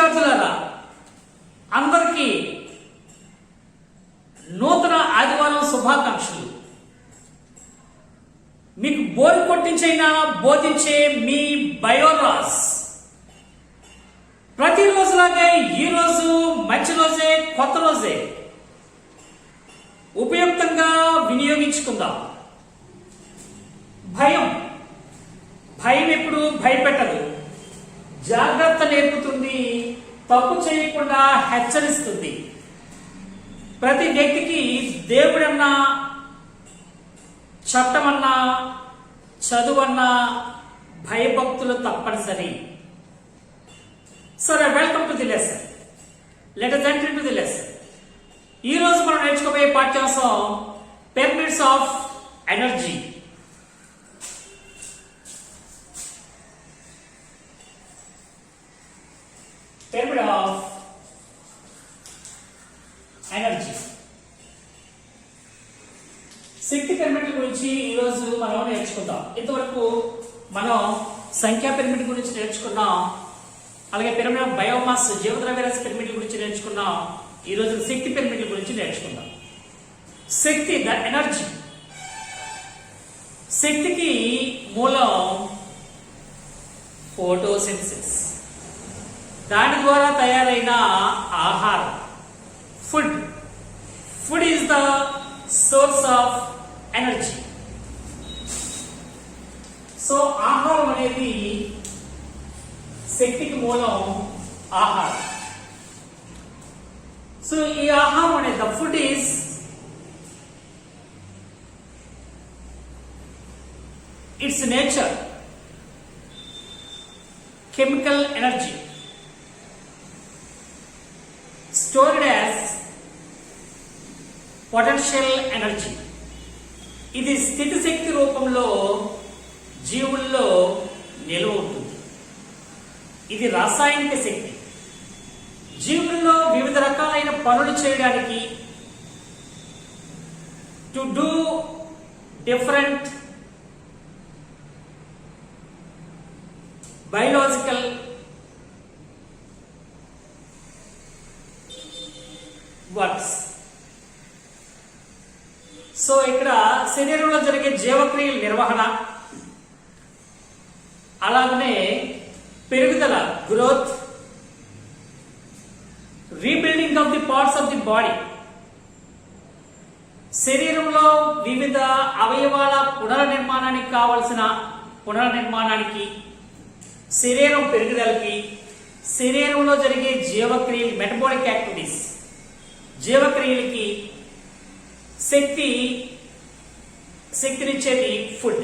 విద్యార్థులారా, అందరికీ నూతన ఆదివారం శుభాకాంక్షలు. మీకు బోరు కొట్టించైనా బోధించే మీ బయోరాస్ ప్రతిరోజులాగే ఈ రోజు మంచి రోజే, కొత్త రోజే ఉపయుక్తంగా వినియోగించుకుందాం. భయం ఎప్పుడు భయపెట్టదు, జాగ్రత్త నేర్పుతుంది, తప్పు చేయకుండా హెచ్చరిస్తుంది. ప్రతి వ్యక్తికి దేవుడన్నా, చట్టమన్నా, చదువన్నా భయభక్తులు తప్పనిసరి. సరే, welcome to the lesson. Let us enter into the lesson. ఈ రోజు మనం నేర్చుకోబోయే పాఠ్యాంశం pyramids of energy. Pyramid of energy. శక్తి పిరమిడ్ గురించి ఈ రోజు మనం నేర్చుకుందాం. ఇంతవరకు మనం సంఖ్యా పిరమిడ్ గురించి నేర్చుకున్నాం, అలాగే పిరమిడ్ ఆఫ్ బయోమాస్ జీవద్రవ్యరాశి పిరమిడ్ గురించి నేర్చుకున్నాం. ఈ రోజు శక్తి పిరమిడ్ గురించి నేర్చుకుందాం. శక్తి, ద ఎనర్జీ. శక్తికి మూలం ఫోటోసింథసిస్, దాని ద్వారా తయారైన ఆహారం. Food is the source of energy. So ఆహారం అనేది శక్తికి మూలం ఆహారం. సో ఈ ఆహారం అనేది, the food is it's nature chemical energy stored as potential energy. ఇది స్థితి శక్తి రూపంలో జీవుల్లో నిల్వ ఉంటుంది. ఇది రాసాయనిక శక్తి. జీవుల్లో వివిధ రకాలైన పనులు చేయడానికి, to do different biological works. So ఇక్కడ శరీరంలో జరిగే జీవక్రియల నిర్వహణ, అలాగనే పెరుగుదల, growth, rebuilding of the parts of the body. శరీరంలో వివిధ అవయవాల పునర్నిర్మాణానికి కావలసిన పునర్నిర్మాణానికి, శరీరం పెరుగుదలకి, శరీరంలో జరిగే జీవక్రియలు, మెటబాలిక్ యాక్టివిటీస్, జీవక్రియలకి శక్తినిచ్చేది ఫుడ్.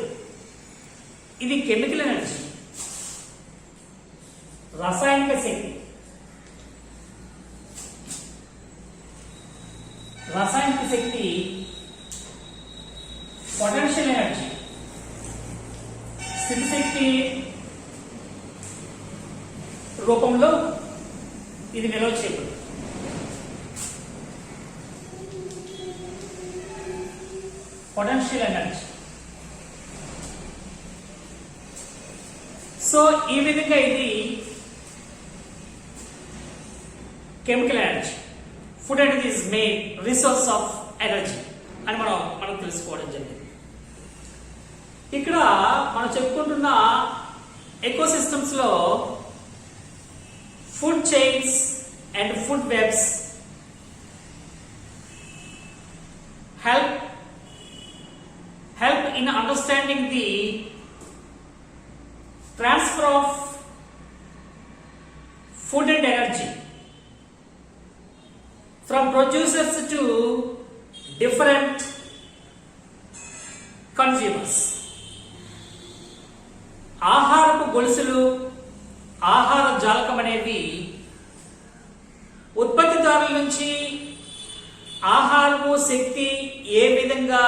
ఇది కెమికల్ ఎనర్జీ, రసాయనిక శక్తి. రసాయనిక శక్తి పొటెన్షియల్ ఎనర్జీ. స్థితి శక్తి రూపంలో ఇది నిల్వ చేయబడింది. Potential energy. సో ఈ విధంగా ఇది కెమికల్ ఎనర్జీ. ఫుడ్ అనేది is main resource of energy అని మనం తెలుసుకోవడం జరిగింది. ఇక్కడ మనం చెప్పుకుంటున్న ఎకోసిస్టమ్స్ లో food chains and food webs help in understanding the transfer of food and energy from producers to different consumers. ఆహారపు గొలుసులు, ఆహార జాలకం అనేవి ఉత్పత్తిదారుల నుంచి ఆహారము, శక్తి ఏ విధంగా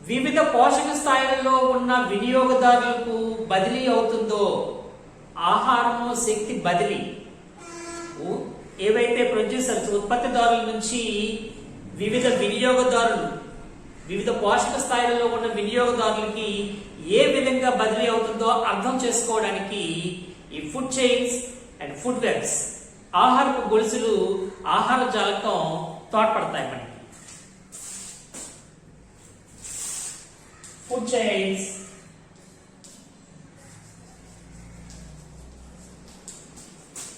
వివిధ పోషక స్థాయిలలో ఉన్న వినియోగదారులకు బదిలీ అవుతుందో, ఆహారము, శక్తి బదిలీ ఏవైతే ప్రొడ్యూసర్స్, ఉత్పత్తిదారుల నుంచి వివిధ వినియోగదారులు, వివిధ పోషక స్థాయిలలో ఉన్న వినియోగదారులకి ఏ విధంగా బదిలీ అవుతుందో అర్థం చేసుకోవడానికి ఈ food chains and food webs, ఆహారపు గొలుసులు ఆహార జాలకం తోడ్పడతాయి మనకి. ఫుడ్ చైన్స్,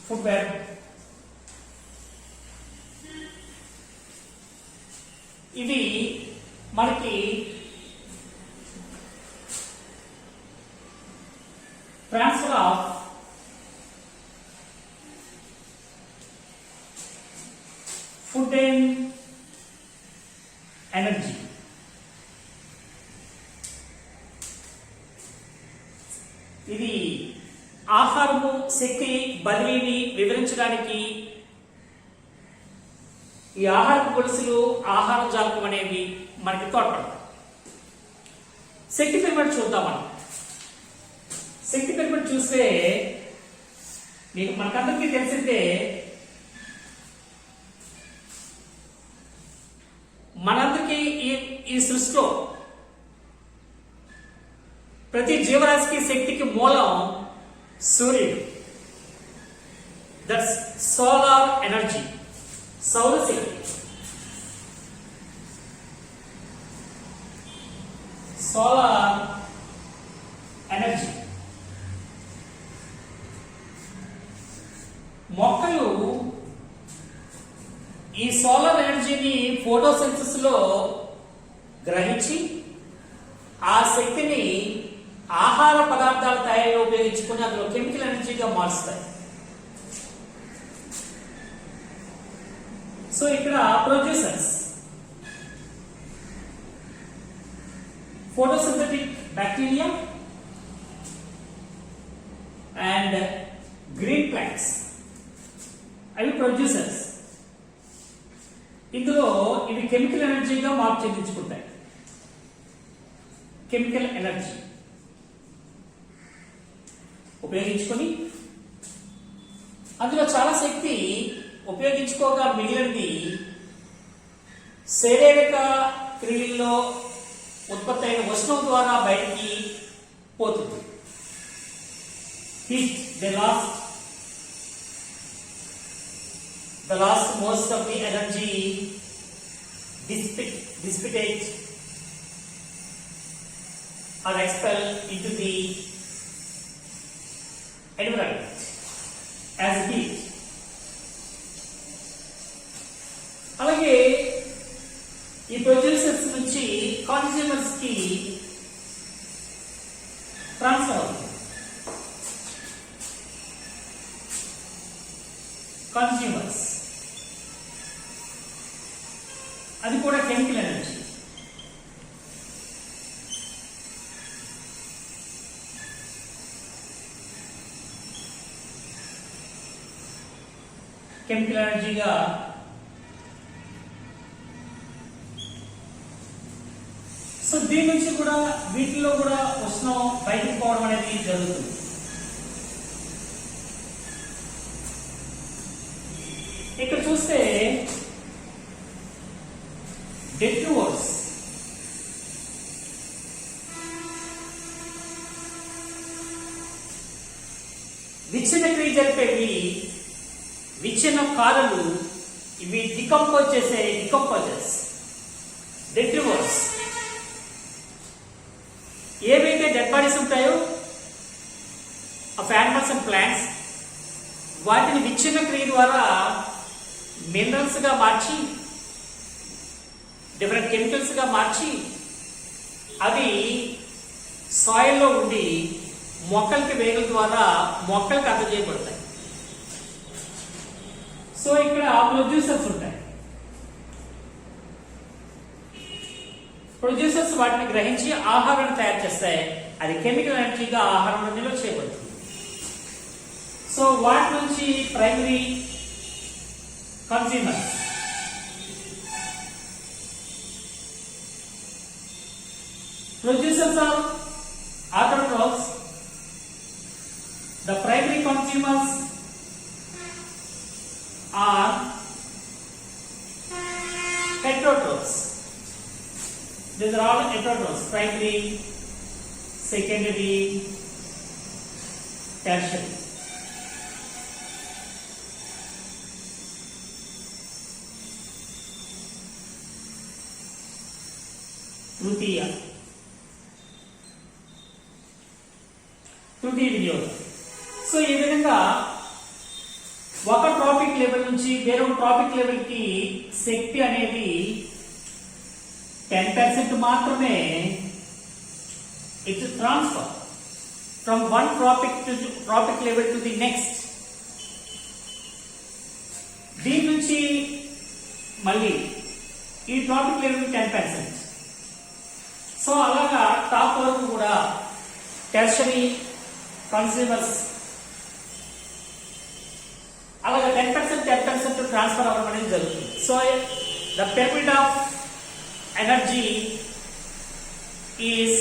ఫుడ్ వెబ్, ఇవి మనకి transfer of food and energy. ఇది ఆహారము శక్తి బదిలీని వివరించడానికి ఈ ఆహారపు గొలుసులు ఆహార జాలకం అనేవి మనకి తోడ్పడతాయి. శక్తి పిరమిడ్ చూద్దాం. మనం శక్తి పిరమిడ్ చూస్తే మీకు మనకందరికీ తెలిసిందే, మనందరికీ ఈ సృష్టిలో ప్రతి జీవరాశికి శక్తికి మూలం సూర్యుడు. దట్స్ సోలార్ ఎనర్జీ, సౌర శక్తి. Solar energy. మొక్కలు ఈ సోలార్ ఎనర్జీని ఫోటోసింథసిస్ లో గ్రహించి ఆ శక్తిని ఆహార పదార్థాల తయారీలో ఉపయోగించుకుని అందులో కెమికల్ ఎనర్జీగా మారుస్తాయి. సో ఇక్కడ producers photosynthetic bacteria and green plants, అవి ప్రొడ్యూసర్స్. ఇందులో ఇవి కెమికల్ ఎనర్జీగా మార్పు చెందించుకుంటాయి. కెమికల్ ఎనర్జీ ఉపయోగించుకొని అందులో చాలా శక్తి ఉపయోగించుకోగా మిగిలినది శారీరక క్రియల్లో ఉత్పత్తి అయిన ఉష్ణం ద్వారా బయటికి పోతుంది. Heat they lost most of the energy dissipate or expel into the environment as heat. అలాగే ఈ ప్రొడ్యూసర్స్ నుంచి కన్స్యూమర్స్ కి ట్రాన్స్ఫర్ అవుతుంది. కన్స్యూమర్స్ అది కూడా కెమికల్ ఎనర్జీ. కెమికల్ ఎనర్జీగా సో దీని నుంచి కూడా వీటిలో కూడా ఉష్ణం బయటకు పోవడం అనేది జరుగుతుంది. ఇక్కడ చూస్తే డెట్రివర్స్, విచ్ఛిన్న క్రియ జరిపేవి విచ్ఛిన్న కారలు, ఇవి డికంపోజ్ చేసే డికంపోజర్స్. డెట్రివర్స్ ఏవైతే డెడ్ బాడీస్ ఉంటాయో ఆఫ్ యానిమల్స్ అండ్ ప్లాంట్స్, వాటిని విచ్ఛిన్న క్రియ ద్వారా మినరల్స్ గా మార్చి డిఫరెంట్ కెమికల్స్ గా మార్చి అవి సాయిల్లో ఉండి మొక్కలకి వేగల ద్వారా మొక్కలకు అందజేయబడతాయి. సో ఇక్కడ ప్రొడ్యూసర్స్ ఉంటాయి. ప్రొడ్యూసర్స్ వాటిని గ్రహించి ఆహారాన్ని తయారు చేస్తాయి. అది కెమికల్ ఎనర్జీగా ఆహారం నిల్వ చేయబడుతుంది. సో వాటి నుంచి primary consumers, producers are autotrophs. The primary consumers are heterotrophs. These are all heterotrophs: primary, secondary, tertiary. తృతీయ వినియోగం. సో ఈ విధంగా ఒక ట్రాపిక్ లెవెల్ నుంచి వేరొక ట్రాపిక్ లెవెల్ కి శక్తి అనేది 10% మాత్రమే it's transfer from one trophic level to the next. దీని నుంచి మళ్ళీ ఈ ట్రాపిక్ లెవెల్ 10%. సో అలాగా టాప్ వరకు కూడా టెర్షరీ కన్స్యూమర్స్ అలాగా 10% ట్రాన్స్ఫర్ అవ్వడం అనేది జరుగుతుంది. So the pyramid of energy is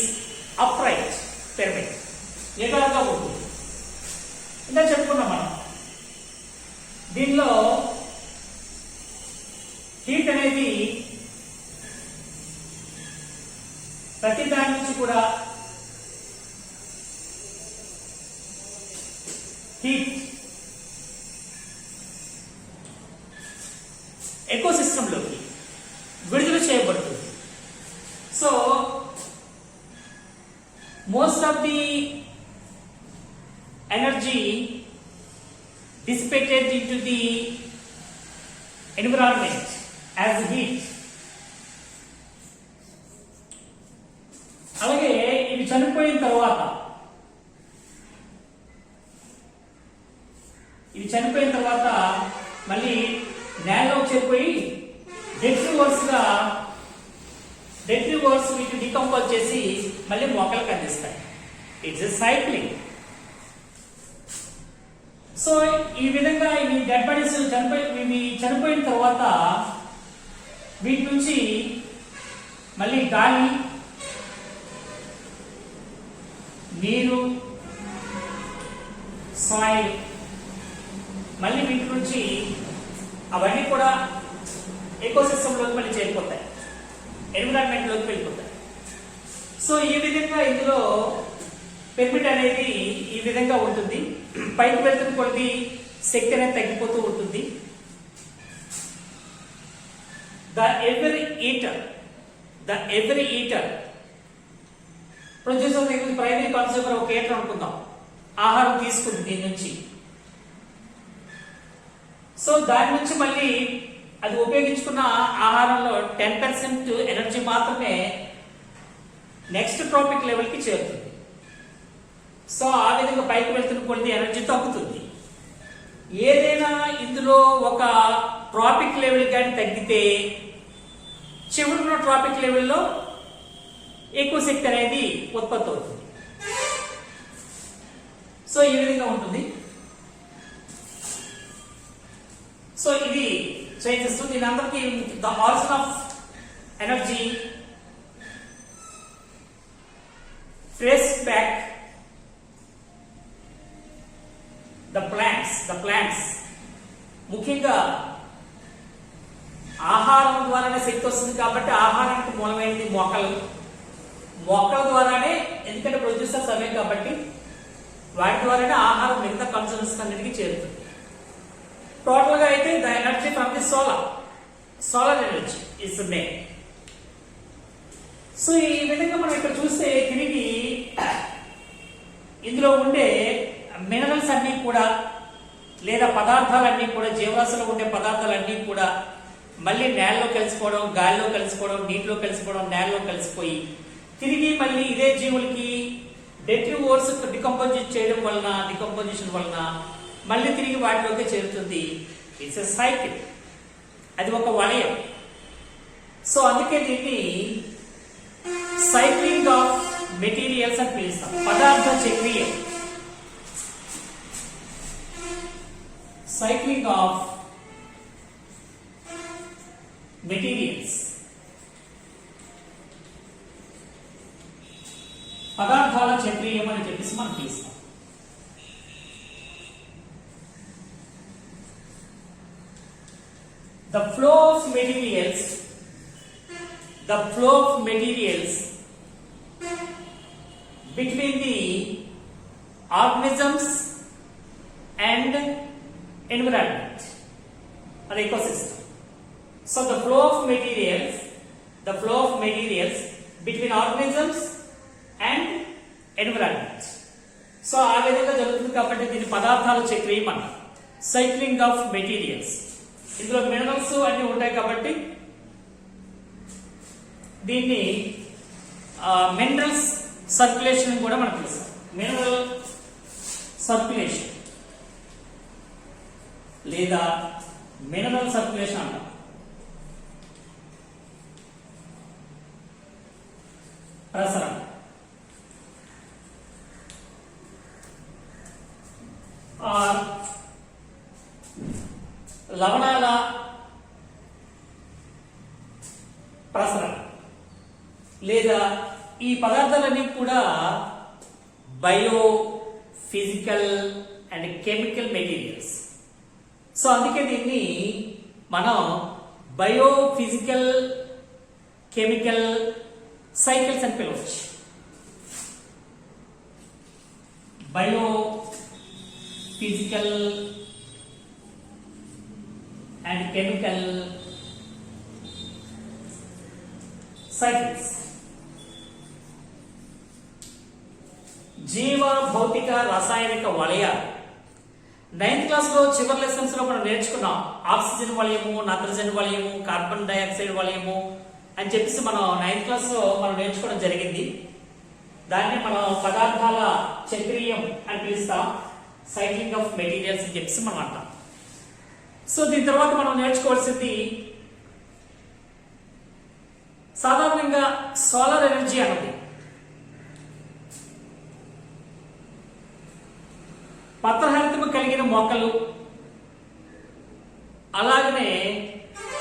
upright pyramid, నిటారుగా ఉంటుంది. ఇంకా చెప్పుకున్నాం మనం. దీనిలో హీట్ అనేది ప్రతి దాని నుంచి కూడా హీట్ ఎకో సిస్టంలోకి విడుదల చేయబడుతుంది. So most of the energy dissipated into the environment as heat. అలాగే ఇవి చనిపోయిన తర్వాత మళ్ళీ నేలలోకి చేరిపోయి డెట్రివర్స్ వీటిని డికంపోజ్ చేసి మళ్ళీ మొక్కలకు అందిస్తాయి. It's a cycling. సో ఈ విధంగా ఇవి డెడ్ బాడీస్ చనిపోయిన తర్వాత వీటి నుంచి మళ్ళీ గాలి, నీరు, సాయిల్, మళ్ళీ వీటి నుంచి అవన్నీ కూడా ఎకోసిస్టంలోకి మళ్ళీ చేరిపోతాయి, ఎన్విరాన్మెంట్లోకి వెళ్ళిపోతాయి. సో ఈ విధంగా ఇందులో పిరమిడ్ అనేది ఈ విధంగా ఉంటుంది. పైకి వెళ్తున్న కొద్ది శక్తి అనేది తగ్గిపోతూ ఉంటుంది. The every eater producer primary consumer ఒక ఈటర్ అనుకుందాం, ఆహారం తీసుకుంది దీని నుంచి. సో దాని నుంచి మళ్ళీ అది ఉపయోగించుకున్న ఆహారంలో 10% ఎనర్జీ మాత్రమే నెక్స్ట్ ట్రాపిక్ లెవెల్ కి చేరుతుంది. సో ఆ విధంగా పైకి వెళ్తున్న కొద్ది ఎనర్జీ తగ్గుతుంది. ఏదైనా ఇందులో ఒక ట్రాపిక్ లెవెల్ కానీ తగ్గితే చివరిలో ట్రాపిక్ లెవెల్లో ఎక్కువ శక్తి అనేది ఉత్పత్తి అవుతుంది. సో ఈ విధంగా ఉంటుంది. సో ఇది చేంజెస్. దీని అందరికీ the origin of energy trace back the plants. ముఖ్యంగా ఆహారం ద్వారానే శక్తి వస్తుంది కాబట్టి ఆహారానికి మూలమైనది మొక్కల ద్వారానే, ఎందుకంటే ప్రొడ్యూసర్స్ అవే కాబట్టి వాటి ద్వారానే ఆహారం మిగతా కన్సూమర్స్ అన్నిటికీ చేరుతుంది. టోటల్ గా అయితే the energy from the solar energy is main. So ఈ విధంగా మనం ఇక్కడ చూస్తే తిరిగి ఇందులో ఉండే మినరల్స్ అన్ని కూడా లేదా పదార్థాలన్నీ కూడా, జీవరాశిలో ఉండే పదార్థాలన్నీ కూడా మళ్ళీ నేలలో కలిసిపోవడం, గాలిలో కలిసిపోవడం, నీటిలో కలిసిపోవడం, నేలలో కలిసిపోయి తిరిగి మళ్ళీ ఇదే జీవులకి డెట్రివోర్స్ డికంపోజిషన్ వలన మళ్ళీ తిరిగి వాటిలోకి చేరుతుంది. ఇట్స్ ఎ సైకిల్, అది ఒక వలయం. సో అందుకే దీన్ని సైక్లింగ్ ఆఫ్ మెటీరియల్స్ అని పిలుస్తాం, పదార్థ చక్రీయం. సైక్లింగ్ ఆఫ్ మెటీరియల్స్, పదార్థాల చక్రీయం అని చెప్పేసి మనం పిలుస్తాం. The flow of materials between the organisms and environment or ecosystem. So the flow of materials between organisms and environment. So ఆ విధంగా జరుగుతుంది కాబట్టి దీని పదార్థాల చక్రీయం అంటారు, సైక్లింగ్ ఆఫ్ మెటీరియల్స్. ఇందులో మినరల్స్ అన్ని ఉంటాయి కాబట్టి దీన్ని మినరల్స్ సర్క్యులేషన్ కూడా మనకు తెలుసు. మినరల్ సర్క్యులేషన్ లేదా మినరల్ సర్క్యులేషన్ అంటాం. ప్రసరణ లవణాల ప్రసరణ లేదా ఈ పదార్థాలన్నీ కూడా bio physical and chemical materials. So అందుకే దీన్ని మనం బయో ఫిజికల్ కెమికల్ సైకిల్స్ అని పిలవచ్చు. Bio physical and chemical cycles. జీవ భౌతిక రసాయనిక వలయాలు 9th క్లాస్లో చివరి లెసన్స్ లో మనం నేర్చుకున్నాం. ఆక్సిజన్ వలయము, నైట్రోజన్ వలయము, కార్బన్ డైఆక్సైడ్ వలయము అని చెప్పేసి మనం 9th క్లాస్లో మనం నేర్చుకోవడం జరిగింది. దాన్ని మనం పదార్థాల చక్రీయం అని పిలుస్తాం, సైక్లింగ్ ఆఫ్ మెటీరియల్స్ అని చెప్పేసి మనం అంటాం. సో దీని తర్వాత మనం నేర్చుకోవాల్సింది సాధారణంగా సోలార్ ఎనర్జీ అన్నది పత్రహరితము కలిగిన మొక్కలు, అలాగనే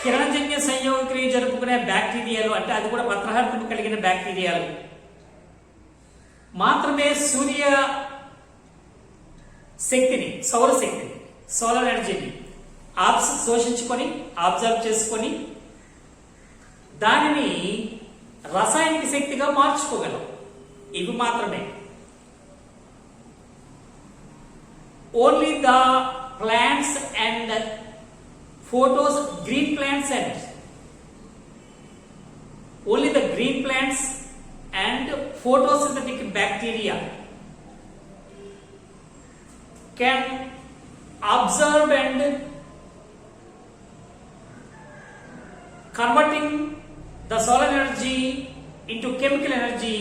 కిరణజన్య సంయోగ క్రియ జరుపుకునే బ్యాక్టీరియాలు, అంటే అది కూడా పత్రహరితము కలిగిన బ్యాక్టీరియాలు మాత్రమే సూర్య శక్తిని, సౌరశక్తిని, సోలార్ ఎనర్జీని శోషించుకొని అబ్జర్వ్ చేసుకొని దానిని రసాయనిక శక్తిగా మార్చుకోగలం. ఇవి మాత్రమే. Only the plants and green plants and only the green plants and photosynthetic bacteria can absorb and converting the solar energy into chemical energy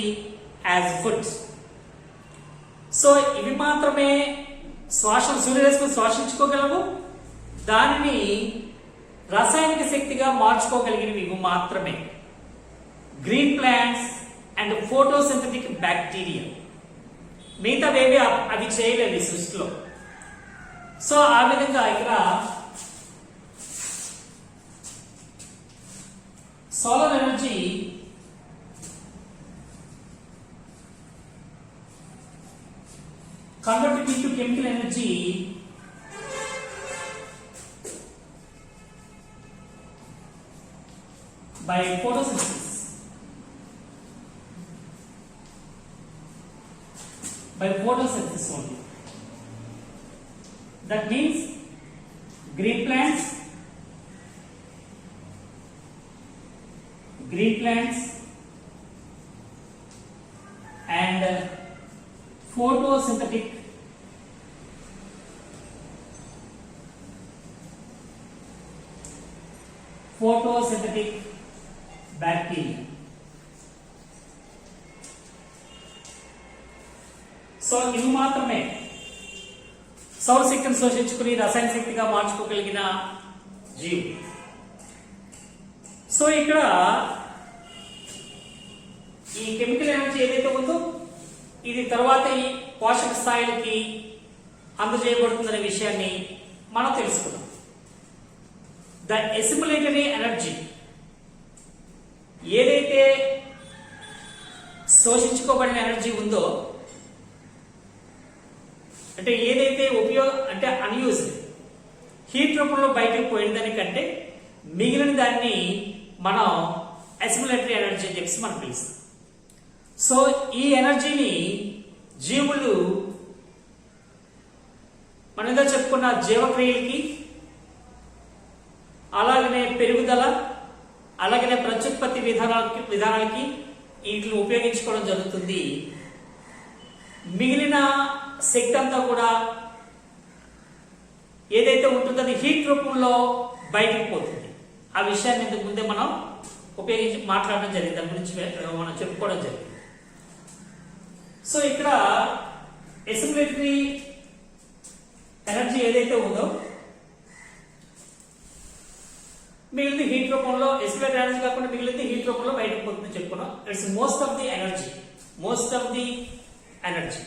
as food. So ఇవి మాత్రమే సూర్యరశ్మిని శ్వాసించుకోగలవు, దానిని రసాయనిక శక్తిగా మార్చుకోగలిగినవి ఇవి మాత్రమే. Green plants and photosynthetic bacteria. మిగతావేవి అవి చేయలేదు ఈ సృష్టిలో. సో ఆ విధంగా ఇక్కడ solar energy converted into chemical energy by photosynthesis. By photosynthesis only. That means green plants and photosynthetic bacteria. So ఇవి మాత్రమే సౌరశక్తిని శోషించుకుని రసాయన శక్తిగా మార్చుకోగలిగిన జీవి. సో ఇక్కడ ఈ కెమికల్ ఎనర్జీ ఏదైతే ఉందో ఇది తర్వాత ఈ పోషక స్థాయిలకి అందజేయబడుతుందనే విషయాన్ని మనం తెలుసుకున్నాం. ద ఎసిములేటరీ ఎనర్జీ ఏదైతే శోషించుకోబడిన ఎనర్జీ ఉందో, అంటే ఏదైతే అంటే అన్యూజ్డ్ హీట్ రూపంలో బయటకు పోయిన దానికంటే మిగిలిన దాన్ని మనం ఎసిములేటరీ ఎనర్జీ అని చెప్పి మనం పిలుస్తాం. సో ఈ ఎనర్జీని జీవులు మనం ఏదో చెప్పుకున్న జీవక్రియలకి, అలాగనే పెరుగుదల, అలాగనే ప్రత్యుత్పత్తి విధానాలకి వీటిని ఉపయోగించుకోవడం జరుగుతుంది. మిగిలిన శక్తి అంతా కూడా ఏదైతే ఉంటుందో అది హీట్ రూపంలో బయటకు పోతుంది. ఆ విషయాన్ని ఇంతకు ముందే మనం ఉపయోగించి మాట్లాడడం జరిగింది, దాని గురించి మనం చెప్పుకోవడం జరిగింది. సో ఇక్కడ ఎసిమిలేటరీ ఎనర్జీ ఏదైతే ఉందో మిగిలింది హీట్ రూపంలో, ఎసిమిలేటరీ ఎనర్జీ కాకుండా మిగిలింది హీట్ రూపంలో బయటకు పోతుంది చెప్పుకున్నాం. It's most of the energy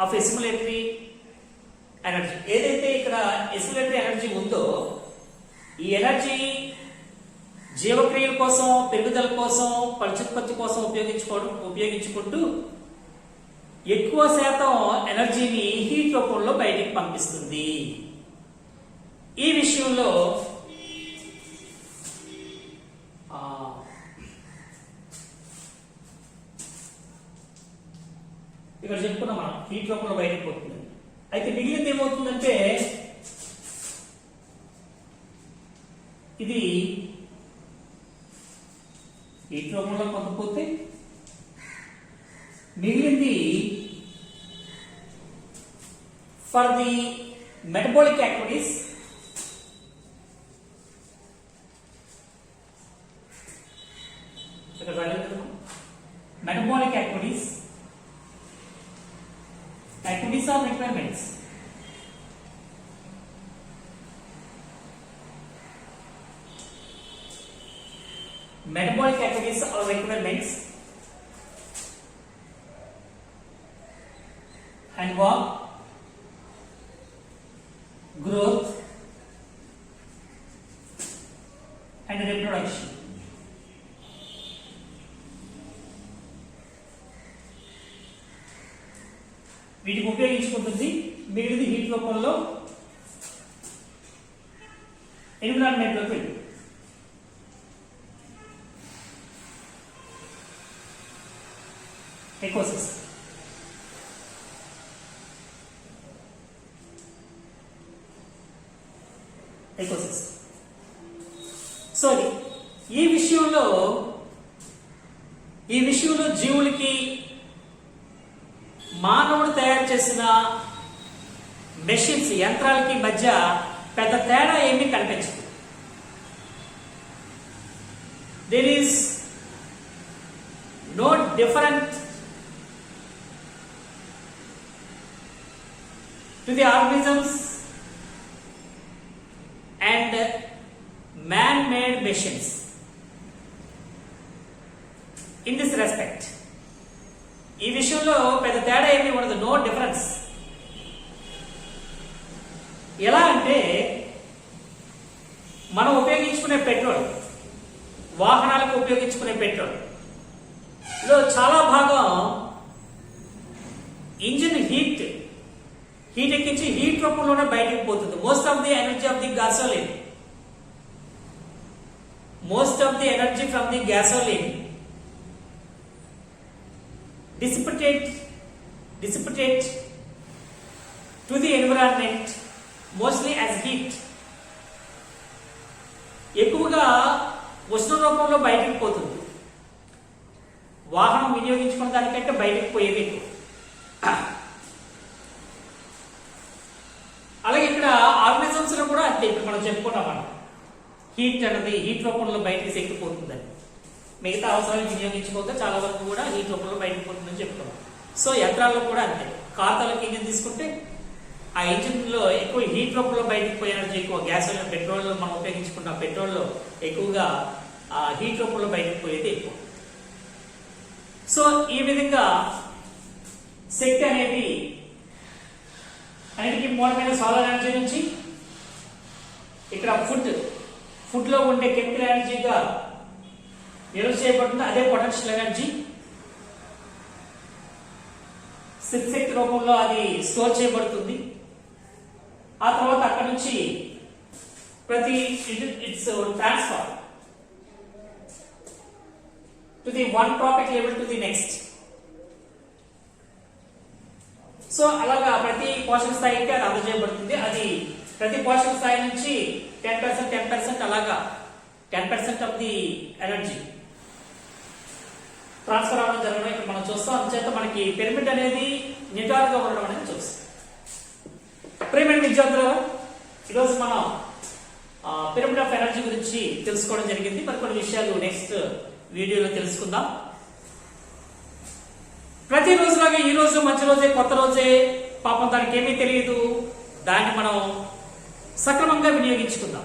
of assimilatory energy. ఏదైతే ఇక్కడ ఎసిమిలేటరీ ఎనర్జీ ఉందో ఈ ఎనర్జీ జీవక్రియల కోసం, పెరుగుదల కోసం, ప్రత్యుత్పత్తి కోసం ఉపయోగించుకుంటూ ఎక్కువ శాతం ఎనర్జీని హీట్ రూపంలో బయటికి పంపిస్తుంది. ఈ విషయంలో ఇక్కడ చెప్పుకున్నాం మనం హీట్ రూపంలో బయటకు పోతుంది. అయితే మిగిలింది ఏమవుతుందంటే ఇది హీట్ రూపంలో కొంతపోతే మిగిలింది for the metabolic activities metabolic activities or requirements. Metabolic activities or requirements and work, growth and reproduction. వీటికి ఉపయోగించుకుంటుంది. మిగిలింది హీట్ రూపంలో ఎన్విరాన్మెంట్ లోకి వెళ్ళి ఎకోసిస్టమ్. సో ఈ విషయంలో జీవులకి మానవుడు తయారు చేసిన మెషిన్స్, యంత్రాలకి మధ్య పెద్ద తేడా ఏమీ కనిపించదు. There is no different to the organisms and man-made machines in this respect. ఈ విషయంలో పెద్ద తేడా ఏమీ ఉండదు, నో డిఫరెన్స్. ఎలా అంటే మనం ఉపయోగించుకునే పెట్రోల్, వాహనాలకు ఉపయోగించుకునే పెట్రోల్ లో చాలా భాగం ఇంజిన్ హీట్ ఎక్కించి హీట్ రూపంలోనే బయటకు పోతుంది. Most of the energy of the gasoline, most of the energy from the gasoline dissipate to the environment mostly as heat. ఎక్కువగా ఉష్ణ రూపంలో బయటకు పోతుంది. వాహనం వినియోగించుకున్న దానికంటే బయటకు పోయేది ఎక్కువ. అలాగే ఇక్కడ ఆర్గానిజమ్స్ లో కూడా అంతే. ఇప్పుడు మనం చెప్పుకున్నాం, మనం హీట్ అనేది హీట్ రూపంలో బయటకు ఎక్కిపోతుందని, మిగతా అవసరాలు వినియోగించుకోక చాలా వరకు కూడా హీట్ రూపంలో బయటకు పోతుందని చెప్పుకున్నాం. సో యంత్రాల్లో కూడా అంతే. కార్ తాలూకు ఇంజిన్ తీసుకుంటే ఆ ఇంజిన్ లో ఎక్కువ హీట్ రూపంలో బయటకు పోయే ఎనర్జీ ఎక్కువ. గ్యాసోలిన్, పెట్రోల్ మనం ఉపయోగించుకున్న పెట్రోల్లో ఎక్కువగా హీట్ రూపంలో బయటకు పోయేది ఎక్కువ. సో ఈ విధంగా శక్తి అనేది అన్నిటికీ మూలమైన సోలార్ ఎనర్జీ నుంచి ఇక్కడ ఫుడ్ లో ఉండే కెమికల్ ఎనర్జీగా నిల్వ చేయబడుతుంది. అదే పొటెన్షియల్ ఎనర్జీ శక్తి రూపంలో అది స్టోర్ చేయబడుతుంది. ఆ తర్వాత అక్కడ నుంచి ప్రతి it's transfer to the one trophic level to the next. So అలాగా ప్రతి పోషక స్థాయికి అది అందజేయబడుతుంది. అది ప్రతి పోషక స్థాయి నుంచి 10% అలాగా 10% ఆఫ్ ది ఎనర్జీ ట్రాన్స్ఫర్ అవ్వడం జరగడం ఇక్కడ మనం చూస్తాం. అందుచేత మనకి పిరమిడ్ అనేది నిటారుగా ఉండడం అనేది చూస్తాం. ప్రియమైన విద్యార్థులు, ఈరోజు మనం పిరమిడ్ ఆఫ్ ఎనర్జీ గురించి తెలుసుకోవడం జరిగింది. మరి కొన్ని విషయాలు నెక్స్ట్ వీడియోలో తెలుసుకుందాం. ప్రతి రోజులాగా ఈ రోజు మంచి రోజే, కొత్త రోజే, పాపం దానికి ఏమీ తెలియదు, దాన్ని మనం సక్రమంగా వినియోగించుకుందాం.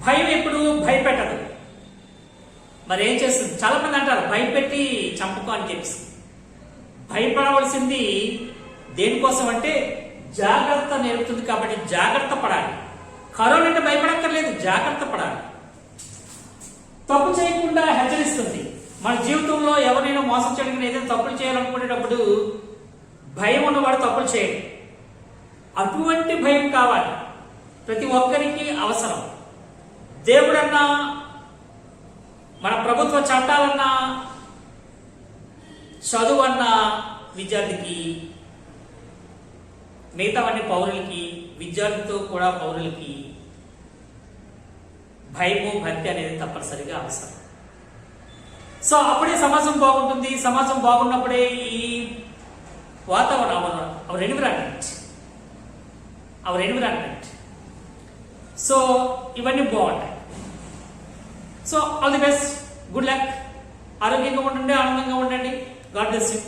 భయం ఎప్పుడు భయపెట్టదు. మరి ఏం చేస్తుంది? చాలా మంది అంటారు భయపెట్టి చంపుకో అని చెప్పి. భయపడవలసింది దేనికోసం అంటే జాగ్రత్త నేర్పుతుంది కాబట్టి జాగ్రత్త పడాలి. కరోనా అంటే భయపడక్కర్లేదు, జాగ్రత్త పడాలి. తప్పు చేయకుండా హెచ్చరిస్తుంది. మన జీవితంలో ఎవరైనా మోసం చేయడానికి ఏదైనా తప్పులు చేయాలనుకునేటప్పుడు భయం ఉన్నవాడు తప్పులు చేయడు. అటువంటి భయం కావాలి, ప్రతి ఒక్కరికి అవసరం. దేవుడన్నా, మన ప్రభుత్వ చట్టాలన్నా, చదువు అన్న విద్యార్థికి, మిగతావన్నీ పౌరులకి, విద్యార్థితో కూడా పౌరులకి భయము భక్తి అనేది తప్పనిసరిగా అవసరం. సో అప్పుడే సమాజం బాగుంటుంది. సమాజం బాగున్నప్పుడే ఈ వాతావరణం, అవర్ ఎన్విరాన్మెంట్, సో ఇవన్నీ బాగుంటాయి. So all the best, good luck, ఆరోగ్యంగా ఉండండి, ఆనందంగా ఉండండి. God bless you.